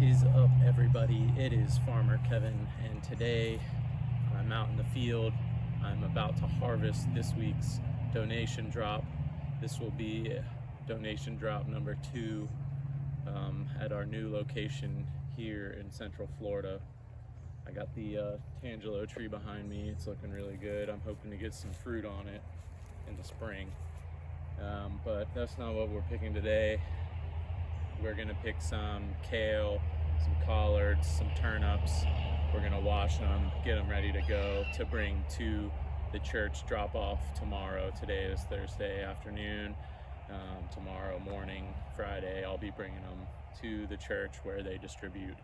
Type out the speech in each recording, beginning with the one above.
Is up, everybody? It is Farmer Kevin, and today I'm out in the field. I'm about to harvest this week's donation drop. This will be donation drop number 2 at our new location here in Central Florida. I got the tangelo tree behind me. It's looking really good. I'm hoping to get some fruit on it in the spring, but that's not what we're picking today. We're gonna pick some kale, some collards, some turnips. We're gonna wash them, get them ready to go to bring to the church drop off tomorrow. Today is Thursday afternoon. Tomorrow morning, Friday, I'll be bringing them to the church where they distribute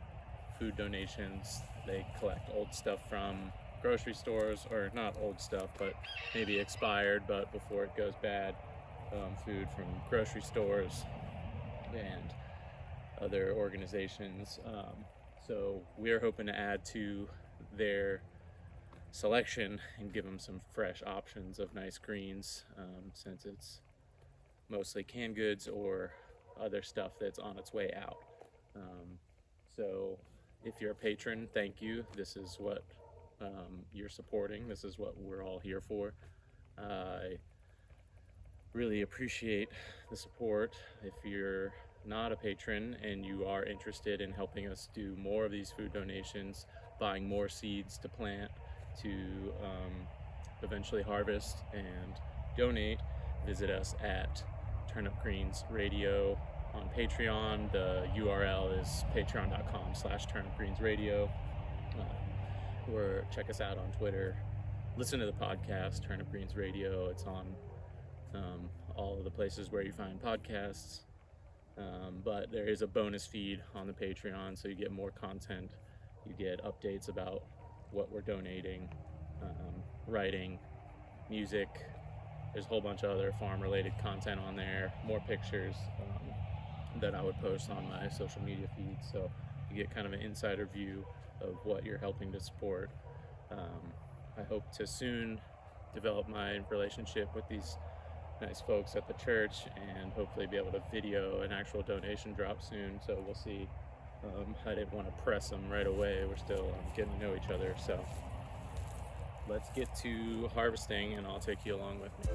food donations. They collect old stuff from grocery stores, or not old stuff, but maybe expired, but before it goes bad, food from grocery stores and other organizations. So we're hoping to add to their selection and give them some fresh options of nice greens, since it's mostly canned goods or other stuff that's on its way out. So if you're a patron, thank you. This is what you're supporting. This is what we're all here for. I really appreciate the support. If you're not a patron and you are interested in helping us do more of these food donations, buying more seeds to plant, to eventually harvest and donate, visit us at Turnip Greens Radio on Patreon. The URL is patreon.com/turnipgreensradio. Or check us out on Twitter. Listen to the podcast, Turnip Greens Radio. It's on all of the places where you find podcasts. But there is a bonus feed on the Patreon, so you get more content. You get updates about what we're donating, writing, music. There's a whole bunch of other farm-related content on there, more pictures that I would post on my social media feed. So you get kind of an insider view of what you're helping to support. I hope to soon develop my relationship with these nice folks at the church and hopefully be able to video an actual donation drop soon. So we'll see. I didn't want to press them right away. We're still getting to know each other. So let's get to harvesting and I'll take you along with me.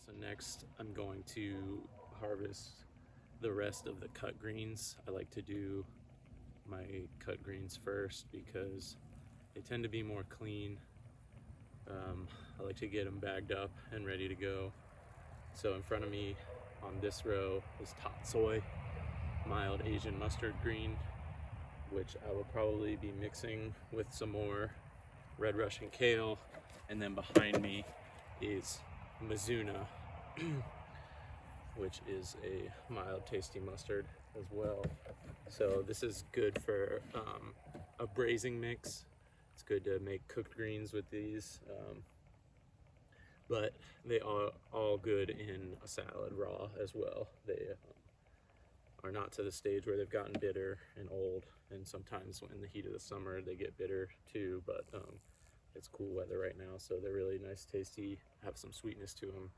So next I'm going to harvest the rest of the cut greens. I like to do my cut greens first because they tend to be more clean. I like to get them bagged up and ready to go. So in front of me On this row is tatsoi, mild Asian mustard green, which I will probably be mixing with some more red Russian kale. And then behind me is Mizuna, which is a mild tasty mustard as well. So this is good for a braising mix. It's good to make cooked greens with these, but they are all good in a salad raw as well. They are not to the stage where they've gotten bitter and old, and sometimes in the heat of the summer they get bitter too, but it's cool weather right now, so they're really nice, tasty, have some sweetness to them.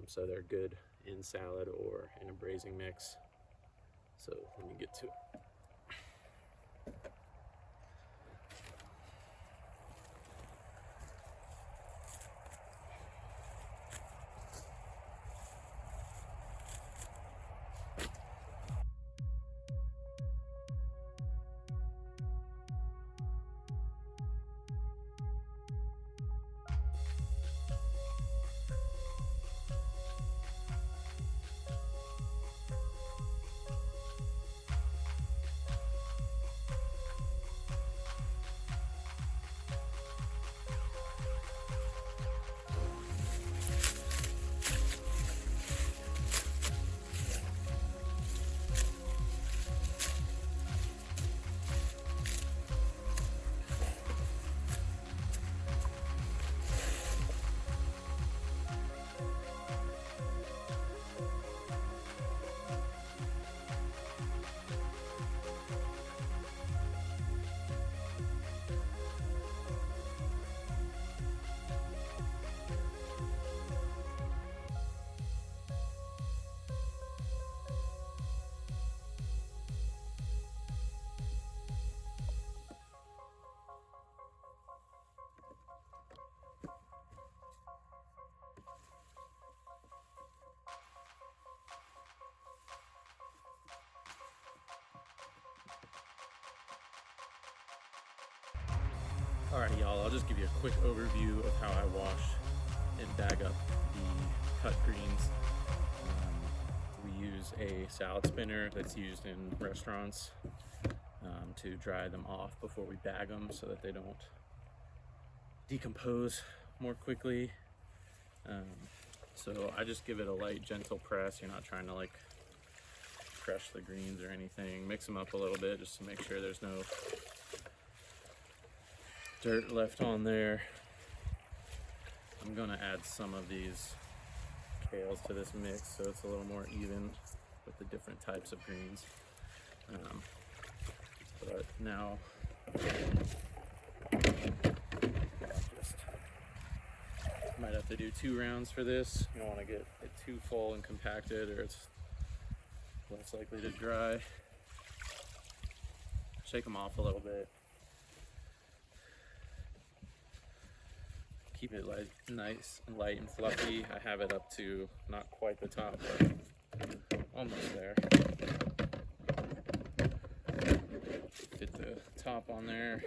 So they're good in salad or in a braising mix. So let me get to it. Alrighty, y'all, I'll just give you a quick overview of how I wash and bag up the cut greens. We use a salad spinner that's used in restaurants to dry them off before we bag them so that they don't decompose more quickly. So I just give it a light, gentle press. You're not trying to like crush the greens or anything. Mix them up a little bit just to make sure there's no dirt left on there. I'm gonna add some of these kales to this mix so it's a little more even with the different types of greens. But now might have to do 2 rounds for this. You don't want to get it too full and compacted or it's less likely to dry. Shake them off a little bit. Keep it like nice and light and fluffy. I have it up to not quite the top, but almost there. Fit the top on there.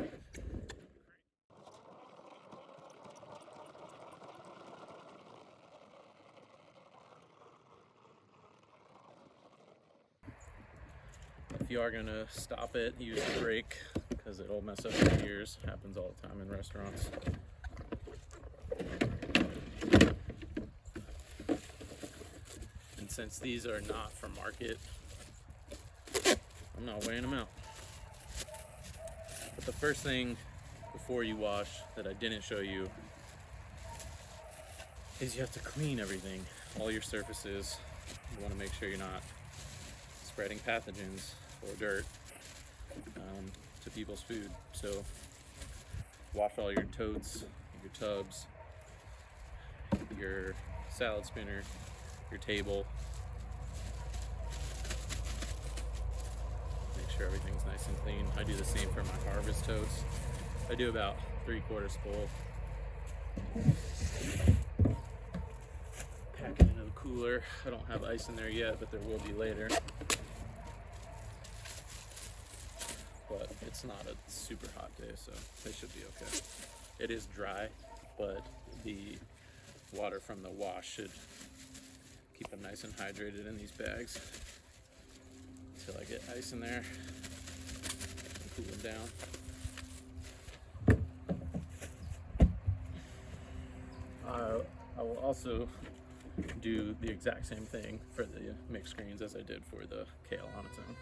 If you are gonna stop it, use the brake because it'll mess up your gears. Happens all the time in restaurants. And since these are not for market, I'm not weighing them out. But the first thing before you wash that I didn't show you is you have to clean everything, all your surfaces. You want to make sure you're not spreading pathogens or dirt to people's food. So wash all your totes, your tubs, your salad spinner, your table. Make sure everything's nice and clean. I do the same for my harvest totes. I do about 3/4 full. Pack it into the cooler. I don't have ice in there yet, but there will be later. But it's not a super hot day, so they should be okay. It is dry, but the water from the wash should keep them nice and hydrated in these bags until I get ice in there and cool them down. I will also do the exact same thing for the mixed greens as I did for the kale on its own.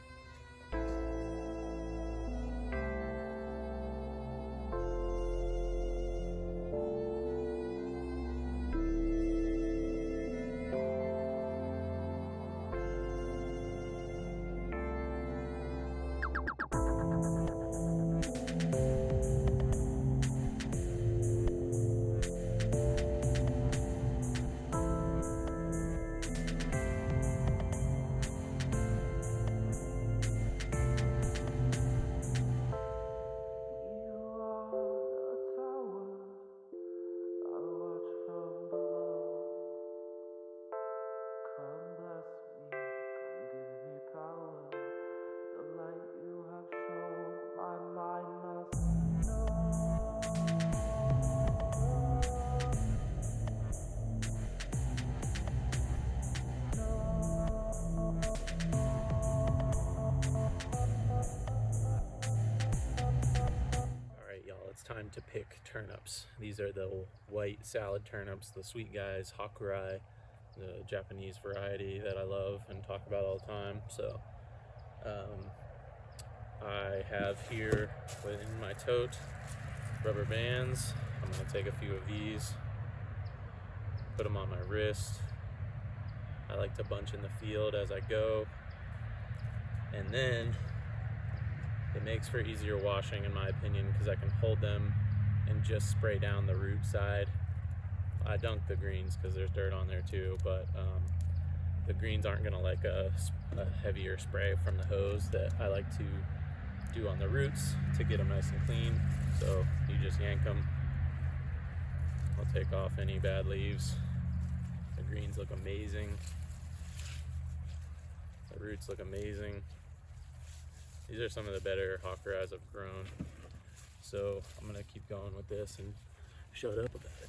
It's time to pick turnips. These are the white salad turnips, the sweet guys, Hakurei, the Japanese variety that I love and talk about all the time. So I have here in my tote rubber bands. I'm going to take a few of these, put them on my wrist. I like to bunch in the field as I go, and then it makes for easier washing, in my opinion, because I can hold them and just spray down the root side. I dunk the greens because there's dirt on there too, but the greens aren't gonna like a heavier spray from the hose that I like to do on the roots to get them nice and clean. So you just yank them. I'll take off any bad leaves. The greens look amazing. The roots look amazing. These are some of the better Hakureis I've grown. So I'm gonna keep going with this and shut up about it.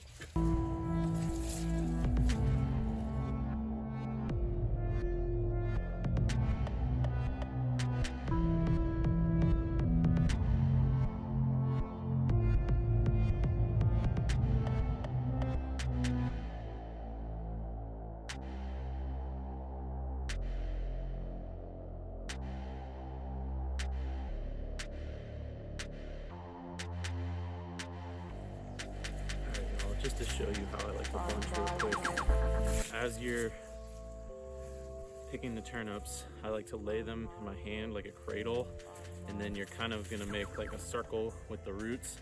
Just to show you how I like to bunch real quick. As you're picking the turnips, I like to lay them in my hand like a cradle, and then you're kind of gonna make like a circle with the roots.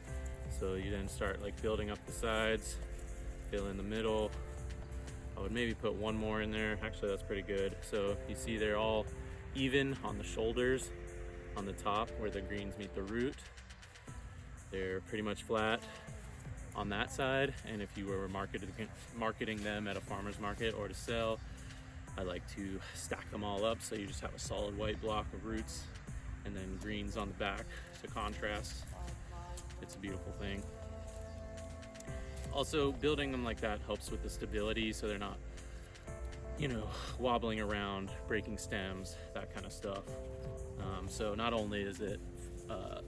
So you then start like building up the sides, fill in the middle. I would maybe put one more in there. Actually, that's pretty good. So you see they're all even on the shoulders, on the top where the greens meet the root. They're pretty much flat on that side, and if you were marketing them at a farmer's market or to sell, I like to stack them all up so you just have a solid white block of roots and then greens on the back to contrast. It's a beautiful thing. Also, building them like that helps with the stability so they're not, you know, wobbling around, breaking stems, that kind of stuff. So not only is it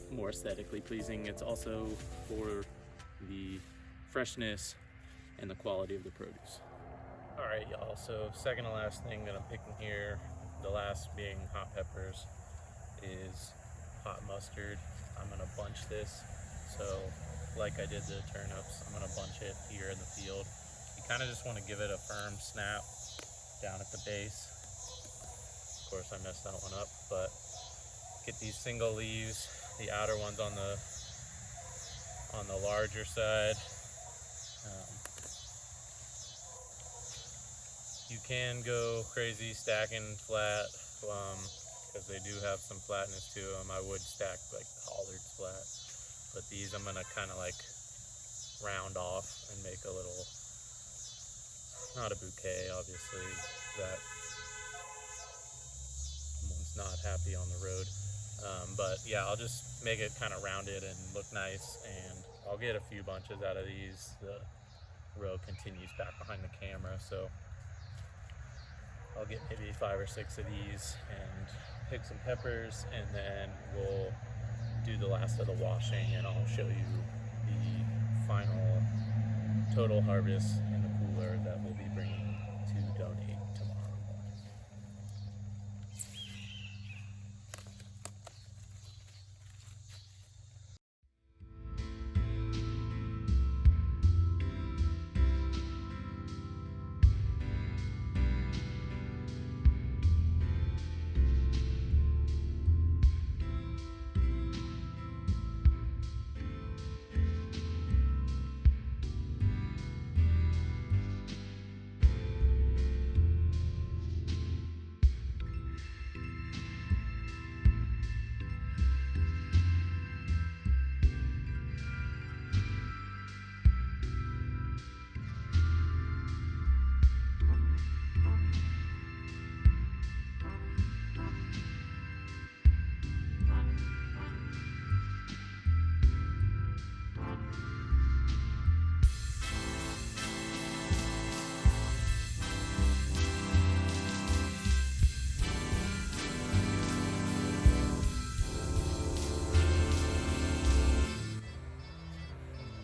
more aesthetically pleasing, it's also for the freshness and the quality of the produce. All right, y'all, so second to last thing that I'm picking here, the last being hot peppers, is hot mustard. I'm gonna bunch this. So like I did the turnips, I'm gonna bunch it here in the field. You kind of just want to give it a firm snap down at the base. Of course, I messed that one up, but get these single leaves, the outer ones on the larger side. You can go crazy stacking flat because they do have some flatness to them. I would stack like the Hollards flat, but these I'm gonna kind of like round off and make a little, not a bouquet obviously, that someone's not happy on the road. But yeah, I'll just make it kind of rounded and look nice, and I'll get a few bunches out of these. The row continues back behind the camera, so I'll get maybe 5 or 6 of these and pick some peppers, and then we'll do the last of the washing, and I'll show you the final total harvest in the cooler that we'll be bringing to donate tomorrow.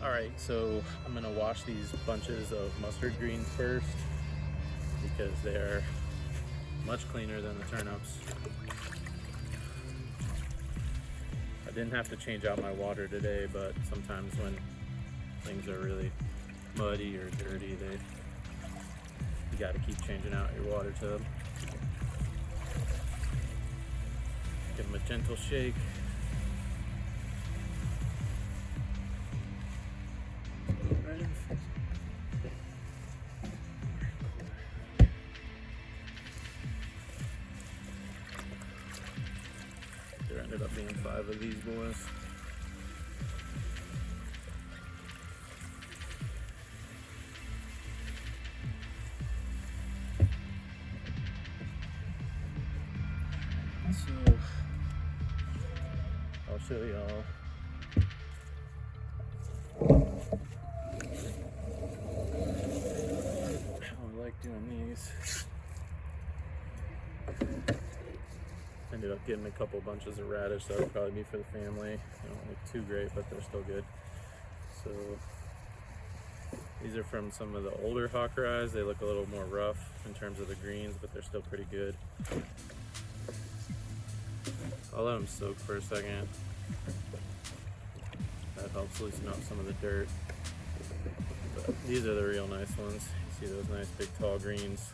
Alright, so I'm going to wash these bunches of mustard greens first because they're much cleaner than the turnips. I didn't have to change out my water today, but sometimes when things are really muddy or dirty, you got to keep changing out your water tub. Give them a gentle shake. There ended up being 5 of these boys. So I'll show y'all. I like doing these. Ended up getting a couple bunches of radish that would probably be for the family. They don't look too great, but they're still good. So these are from some of the older Hawkeye's. They look a little more rough in terms of the greens, but they're still pretty good. I'll let them soak for a second. That helps loosen up some of the dirt. But these are the real nice ones. You see those nice big tall greens.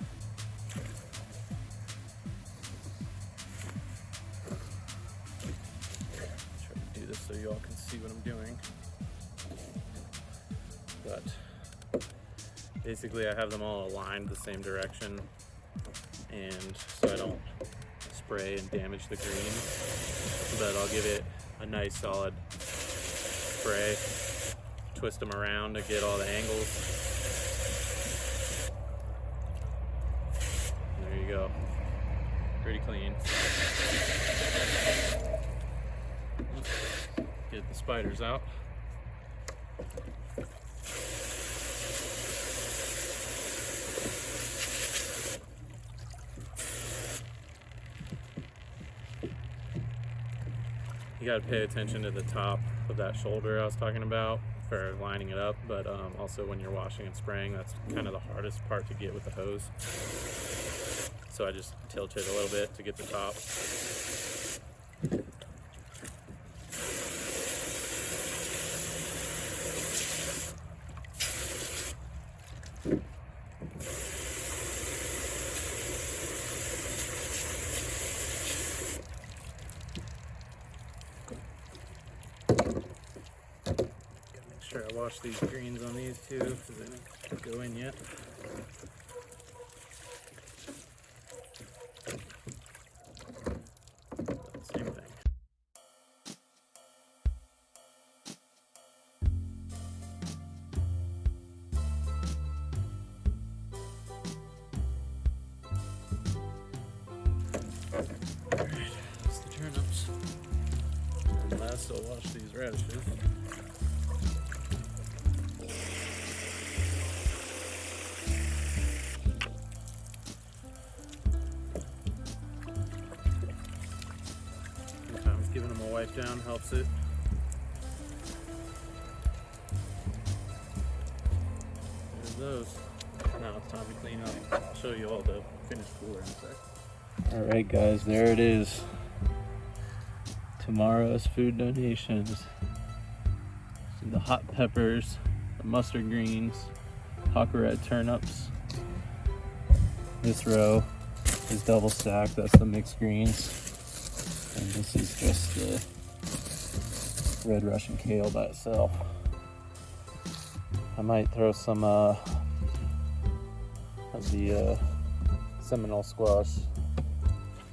Try to do this so you all can see what I'm doing. But basically I have them all aligned the same direction, and so I don't spray and damage the green, but I'll give it a nice solid spray, twist them around to get all the angles. There you go, pretty clean. Get the spiders out. You got to pay attention to the top of that shoulder I was talking about for lining it up, but also when you're washing and spraying, that's kind of the hardest part to get with the hose. So I just tilt it a little bit to get the top. Sure, I wash these greens on these too because they don't go in yet. Same thing. Alright, that's the turnips. And last I'll wash these radishes. Giving them a wipe down helps it. There's those. Now it's time to clean up. I'll show you all the finished cooler in a sec. Alright guys, there it is. Tomorrow's food donations. See the hot peppers, the mustard greens, hawker red turnips. This row is double stacked, that's the mixed greens. And this is just the red Russian kale by itself. I might throw some of the Seminole squash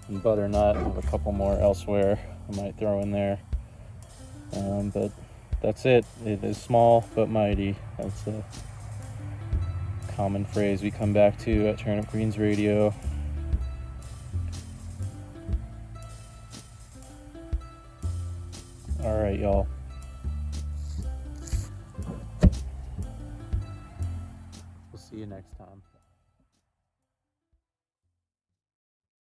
and butternut. I have a couple more elsewhere I might throw in there. But that's it. It is small but mighty. That's a common phrase we come back to at Turnip Greens Radio. All right, y'all. We'll see you next time.